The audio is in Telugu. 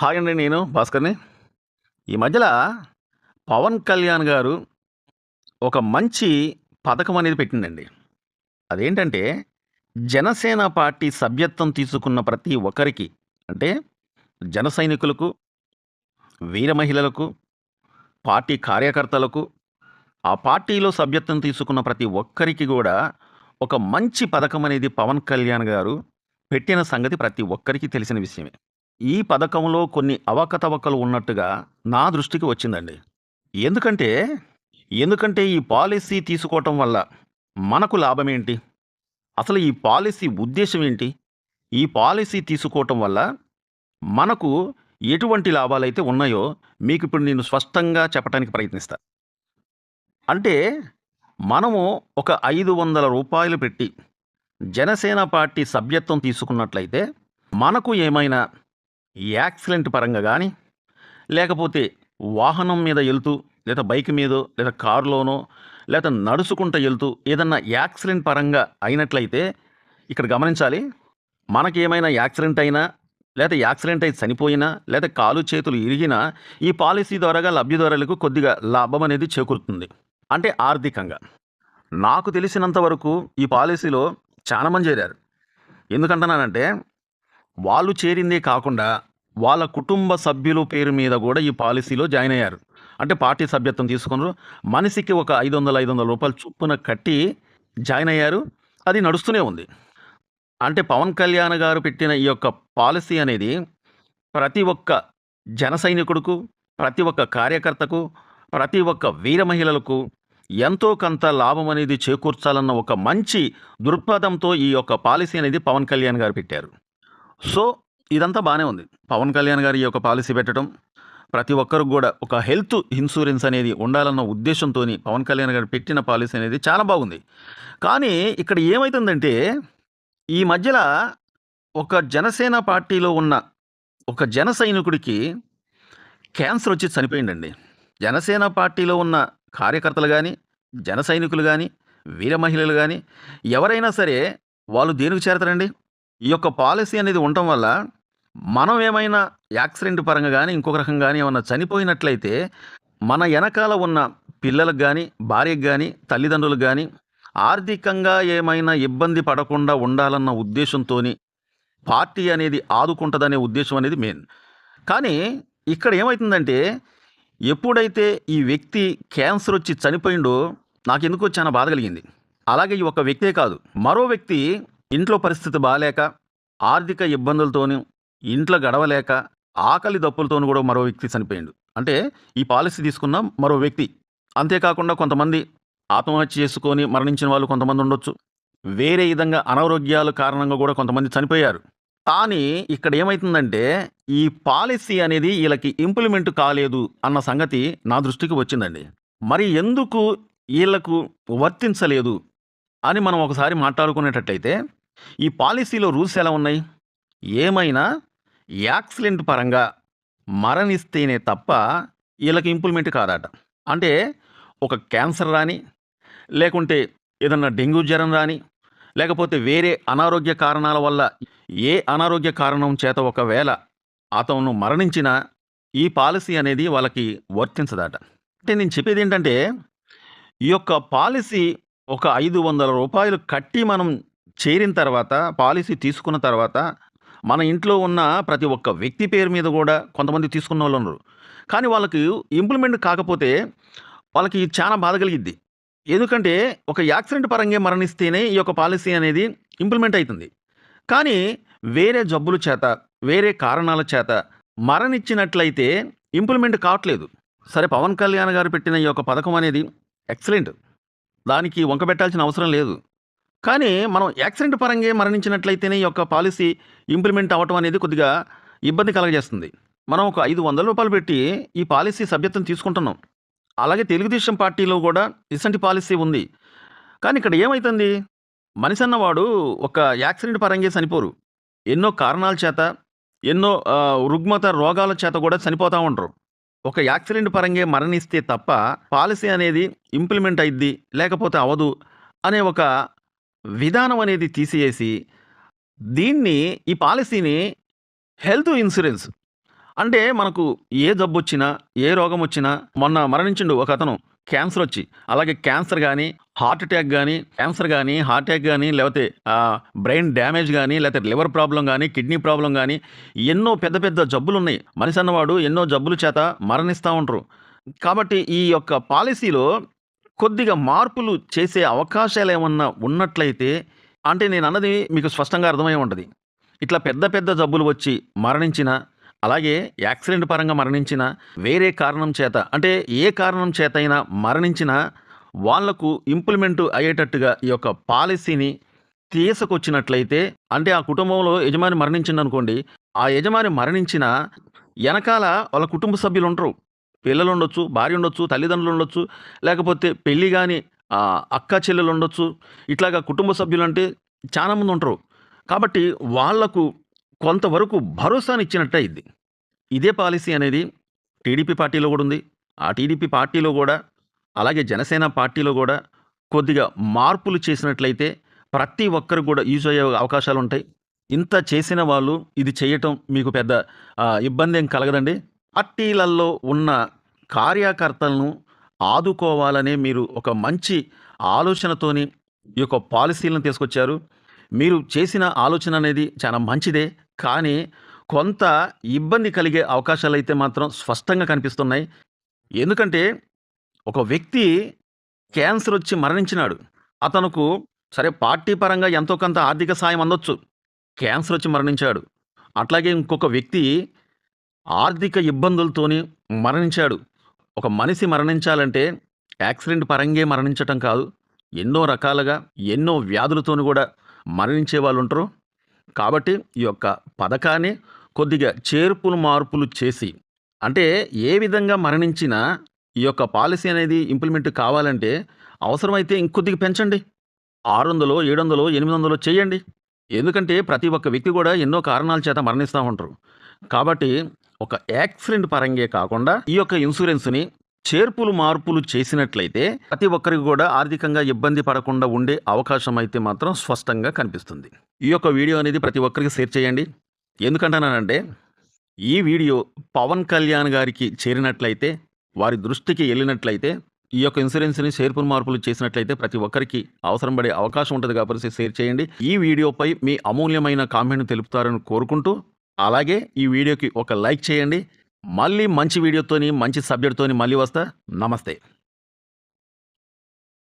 హాయ్ అండి. నేను భాస్కర్‌ని. ఈ మధ్యల పవన్ కళ్యాణ్ గారు ఒక మంచి పథకం అనేది పెట్టిండండి. అదేంటంటే, జనసేన పార్టీ సభ్యత్వం తీసుకున్న ప్రతి ఒక్కరికి అంటే, జన సైనికులకు, వీర మహిళలకు, పార్టీ కార్యకర్తలకు, ఆ పార్టీలో సభ్యత్వం తీసుకున్న ప్రతి ఒక్కరికి గూడా ఒక మంచి పథకం అనేది పవన్ కళ్యాణ్ గారు పెట్టిన సంగతి ప్రతి ఒక్కరికి తెలిసిన విషయమే. ఈ పథకంలో కొన్ని అవకతవకలు ఉన్నట్టుగా నా దృష్టికి వచ్చిందండి. ఎందుకంటే, ఎందుకంటే ఈ పాలిసీ తీసుకోవటం వల్ల మనకు లాభమేంటి? అసలు ఈ పాలిసీ ఉద్దేశ్యం ఏంటి? ఈ పాలిసీ తీసుకోవటం వల్ల మనకు ఎటువంటి లాభాలైతే ఉన్నాయో మీకిప్పుడు నేను స్పష్టంగా చెప్పటానికి ప్రయత్నిస్తా. అంటే మనము ఒక రూ. 500 పెట్టి జనసేన పార్టీ సభ్యత్వం తీసుకున్నట్లయితే మనకు ఏమైనా యాక్సిడెంట్ పరంగా గానీ, లేకపోతే వాహనం మీద ఎళ్తూ, లేదా బైక్ మీదో, లేదా కారులోనో, లేతే నడుచుకుంటూ ఎళ్తూ ఏదన్నా యాక్సిడెంట్ పరంగా అయినట్లయితే, ఇక్కడ గమనించాలి. మనకేమైనా యాక్సిడెంట్ అయినా, లేతే యాక్సిడెంట్ అయి చనిపోయినా, లేతే కాలు, చేతులు ఇరిగినా, ఈ పాలిసీ ద్వారాగా లబ్ధిదారులకు కొద్దిగా లాభం అనేది చేకూరుతుంది. అంటే ఆర్థికంగా. నాకు తెలిసినంత వరకు ఈ పాలిసీలో చాలా మంది చేరారు. ఎందుకంటున్నానంటే, వాళ్ళు చేరిందే కాకుండా, వాళ్ళ కుటుంబ సభ్యుల పేరు మీద గూడా ఈ పాలిసీలో జాయిన్ అయ్యారు. అంటే పార్టీ సభ్యత్వం తీసుకున్నారు. మనిషికి ఒక రూ. 500 చొప్పున కట్టి జాయిన్ అయ్యారు. అది నడుస్తూనే ఉంది. అంటే పవన్ కళ్యాణ్ గారు పెట్టిన ఈ యొక్క పాలిసీ అనేది ప్రతి ఒక్క జన సైనికుడుకు, ప్రతి ఒక్క కార్యకర్తకు, ప్రతి ఒక్క వీర మహిళలకు ఎంతో కొంత లాభం అనేది చేకూర్చాలన్న ఒక మంచి దృక్పథంతో ఈ యొక్క పాలిసీ అనేది పవన్ కళ్యాణ్ గారు పెట్టారు. సో, ఇదంతా బానే ఉంది. పవన్ కళ్యాణ్ గారు ఈ యొక్క పాలిసీ పెట్టడం, ప్రతి ఒక్కరికి గూడా ఒక హెల్త్ ఇన్సూరెన్స్ అనేది ఉండాలన్న ఉద్దేశ్యంతోని పవన్ కళ్యాణ్ గారు పెట్టిన పాలిసీ అనేది చాలా బాగుంది. కానీ ఇక్కడ ఏమైతుందంటే, ఈ మధ్యల ఒక జనసేన పార్టీలో ఉన్న ఒక జన సైనికుడికి క్యాన్సర్ వచ్చి చనిపోయిండండి. జనసేన పార్టీలో ఉన్న కార్యకర్తలు గాని, జన సైనికులు గాని, వీర మహిళలు గాని, ఎవరైనా సరే వాళ్ళు దేనికి చేరతారండి? ఈ యొక్క పాలిసీ అనేది ఉండటం వల్ల మనం ఏమైనా యాక్సిడెంట్ పరంగా గాని, ఇంకొక రకంగా గాని ఏమన్నా చనిపోయినట్లయితే, మన ఎనకాల ఉన్న పిల్లలకు గాని, భార్యకు గాని, తల్లిదండ్రులకు గాని ఆర్థికంగా ఏమైనా ఇబ్బంది పడకుండా ఉండాలన్న ఉద్దేశంతోని పార్టీ అనేది ఆదుకుంటదనే ఉద్దేశం అనేది మెయిన్. కానీ ఇక్కడ ఏమైతుందంటే, ఎప్పుడైతే ఈ వ్యక్తి క్యాన్సర్ వచ్చి చనిపోయిండో నాకెందుకో చాలా బాధ కలిగింది. అలాగే ఈ ఒక్క వ్యక్తే కాదు, మరో వ్యక్తి ఇంట్లో పరిస్థితి బాలేక, ఆర్థిక ఇబ్బందులతోని, ఇంట్లో గడవలేక, ఆకలి దప్పులతోని గూడా మరో వ్యక్తి చనిపోయిండు. అంటే ఈ పాలిసీ తీసుకున్న మరో వ్యక్తి. అంతేకాకుండా కొంతమంది ఆత్మహత్య చేసుకొని మరణించిన వాళ్ళు కొంతమంది ఉండొచ్చు. వేరే విధంగా అనారోగ్యాల కారణంగా గూడా కొంతమంది చనిపోయారు. కానీ ఇక్కడ ఏమైతుందంటే, ఈ పాలిసీ అనేది ఈళ్ళకి ఇంప్లిమెంట్ కాలేదు అన్న సంగతి నా దృష్టికి వచ్చిందండి. మరి ఎందుకు ఈళ్ళకు వర్తించలేదు అని మనం ఒకసారి మాట్లాడుకునేటట్టయితే, ఈ పాలిసీలో రూల్స్ ఎలా ఉన్నాయి? ఏమైనా యాక్సిడెంట్ పరంగా మరణిస్తేనే తప్ప ఈళ్ళకి ఇంప్లిమెంట్ కాదట. అంటే ఒక క్యాన్సర్ రాని, లేకుంటే ఏదన్నా డెంగ్యూ జ్వరం రాని, లేకపోతే వేరే అనారోగ్య కారణాల వల్ల ఏ అనారోగ్య కారణం చేత ఒకవేళ అతను మరణించినా ఈ పాలిసీ అనేది వాళ్ళకి వర్తించదట. అంటే నేను చెప్పేదేంటంటే, ఈ యొక్క పాలిసీ ఒక రూ. 500 కట్టి మనం చేరిన తర్వాత, పాలిసీ తీసుకున్న తర్వాత, మన ఇంట్లో ఉన్న ప్రతి ఒక్క వ్యక్తి పేరు మీద గూడా కొంతమంది తీసుకున్నోళ్ళున్నారు. కానీ వాళ్ళకి ఇంప్లిమెంట్ కాకపోతే వాళ్ళకి చాలా బాధ కలిగిద్ది. ఎందుకంటే ఒక యాక్సిడెంట్ పరంగా మరణిస్తేనే ఈ యొక్క పాలిసీ అనేది ఇంప్లిమెంట్ అయితుంది. కానీ వేరే జబ్బుల చేత, వేరే కారణాల చేత మరణించినట్లయితే ఇంప్లిమెంట్ కావట్లేదు. సరే, పవన్ కళ్యాణ్ గారు పెట్టిన ఈ యొక్క పథకం అనేది ఎక్సలెంట్. దానికి వంకబెట్టాల్సిన అవసరం లేదు. కానీ మనం యాక్సిడెంట్ పరంగా మరణించినట్లయితేనే ఈ యొక్క పాలిసీ ఇంప్లిమెంట్ అవ్వటం అనేది కొద్దిగా ఇబ్బంది కలగజేస్తుంది. మనం ఒక రూ. 500 పెట్టి ఈ పాలిసీ సభ్యత్వం తీసుకుంటున్నాం. అలాగే తెలుగుదేశం పార్టీలో గూడా ఇసంటి పాలిసీ ఉంది. కానీ ఇక్కడ ఏమైతుంది? మనిషి అన్నవాడు ఒక యాక్సిడెంట్ పరంగా చనిపోరు. ఎన్నో కారణాల చేత, ఎన్నో రుగ్మత రోగాల చేత గూడా చనిపోతా ఉంటారు. ఒక యాక్సిడెంట్ పరంగా మరణిస్తే తప్ప పాలిసీ అనేది ఇంప్లిమెంట్ అయిద్ది, లేకపోతే అవ్వదు అనే ఒక విధానం అనేది తీసియేసి, దీన్ని ఈ పాలిసీని హెల్త్ ఇన్సూరెన్స్ అంటే మనకు ఏ జబ్బొచ్చినా, ఏ రోగమొచ్చినా మొన్న మరణించిండు ఒకతను క్యాన్సరొచ్చి. అలాగే క్యాన్సర్ గానీ, హార్ట్ అటాక్ గానీ, క్యాన్సర్ గానీ, హార్ట్ అటాక్ గానీ, లేపోతే బ్రెయిన్ డ్యామేజ్ గానీ, లేతే లివర్ ప్రాబ్లమ్ గానీ, కిడ్నీ ప్రాబ్లమ్ గానీ, ఎన్నో పెద్ద పెద్ద జబ్బులున్నాయి. మనిషి అన్నవాడు ఎన్నో జబ్బుల చేత మరణిస్తా ఉంటరు. కాబట్టి ఈ యొక్క పాలిసీలో కొద్దిగా మార్పులు చేసే అవకాశాలేమన్నా ఉన్నట్లయితే అంటే నేనన్నది మీకు స్పష్టంగా అర్థమై ఉంటది. ఇట్లా పెద్ద పెద్ద జబ్బులు వచ్చి మరణించినా, అలాగే యాక్సిడెంట్ పరంగా మరణించినా, వేరే కారణం చేత అంటే ఏ కారణం చేతైనా మరణించినా, వాళ్లకు ఇంప్లిమెంట్ అయ్యేటట్టుగా ఈ యొక్క పాలిసీని తీసుకొచ్చినట్లయితే అంటే ఆ కుటుంబంలో యజమాని మరణించిండనుకోండి, ఆ యజమాని మరణించినా ఎనకాల వాళ్ళ కుటుంబ సభ్యులుంటరు. పిల్లలుండొచ్చు, భార్య ఉండొచ్చు, తల్లిదండ్రులుండొచ్చు, లేకపోతే పెళ్లి గాని అక్క చెల్లెలుండొచ్చు. ఇట్లాగా కుటుంబ సభ్యులంటే చాలా మందుంటరు. కాబట్టి వాళ్లకు కొంతవరకు భరోసానిచ్చినట్టు అయ్యిద్ది. ఇదే పాలిసీ అనేది టీడీపీ పార్టీలో గూడా ఉంది. ఆ టీడీపీ పార్టీలో గూడా, అలాగే జనసేన పార్టీలో గూడా కొద్దిగా మార్పులు చేసినట్లయితే ప్రతి ఒక్కరికి గూడా యూజ్ అయ్యే అవకాశాలుంటాయి. ఇంత చేసిన వాళ్ళు ఇది చేయటం మీకు పెద్ద ఇబ్బందేం కలగదండి. పార్టీలల్లో ఉన్న కార్యకర్తలను ఆదుకోవాలనే మీరు ఒక మంచి ఆలోచనతోని ఈ యొక్క పాలిసీలను తీసుకొచ్చారు. మీరు చేసిన ఆలోచన అనేది చాలా మంచిదే. కానీ కొంత ఇబ్బంది కలిగే అవకాశాలైతే మాత్రం స్పష్టంగా కనిపిస్తున్నాయి. ఎందుకంటే ఒక వ్యక్తి క్యాన్సరొచ్చి మరణించినాడు. అతనుకు సరే పార్టీ పరంగా ఎంతో కొంత ఆర్థిక సాయం అందొచ్చు. క్యాన్సరొచ్చి మరణించాడు. అట్లాగే ఇంకొక వ్యక్తి ఆర్థిక ఇబ్బందులతోని మరణించాడు. ఒక మనిషి మరణించాలంటే యాక్సిడెంట్ పరంగే మరణించటం కాదు. ఎన్నో రకాలుగా, ఎన్నో వ్యాధులతోని గూడా మరణించే వాళ్ళుంటరు. కాబట్టి ఈ యొక్క పథకాన్ని కొద్దిగా చేర్పులు, మార్పులు చేసి అంటే ఏ విధంగా మరణించినా ఈ యొక్క పాలిసీ అనేది ఇంప్లిమెంట్ కావాలంటే అవసరమైతే ఇంకొద్దిగా పెంచండి. 600, 700, 800 చేయండి. ఎందుకంటే ప్రతి ఒక్క వ్యక్తి గూడా ఎన్నో కారణాల చేత మరణిస్తా ఉంటారు. కాబట్టి ఒక యాక్సిడెంట్ పరంగే కాకుండా ఈ యొక్క ఇన్సూరెన్స్‌ని చేర్పులు, మార్పులు చేసినట్లయితే ప్రతి ఒక్కరికి గూడా ఆర్థికంగా ఇబ్బంది పడకుండా ఉండే అవకాశం అయితే మాత్రం స్పష్టంగా కనిపిస్తుంది. ఈ యొక్క వీడియో అనేది ప్రతి ఒక్కరికి షేర్ చేయండి. ఎందుకంటున్నానంటే ఈ వీడియో పవన్ కళ్యాణ్ గారికి చేరినట్లయితే, వారి దృష్టికి ఎళ్ళినట్లయితే, ఈ యొక్క ఇన్సూరెన్స్‌ని చేర్పులు, మార్పులు చేసినట్లయితే ప్రతి ఒక్కరికి అవసరం పడే అవకాశం ఉంటది కాబట్టి షేర్ చేయండి. ఈ వీడియోపై మీ అమూల్యమైన కామెంట్‌ని తెలుపుతారని కోరుకుంటూ, అలాగే ఈ వీడియోకి ఒక లైక్ చేయండి. మళ్ళీ మంచి వీడియోతోని, మంచి సబ్జెక్ట్‌తోని మళ్ళీ వస్తా. నమస్తే.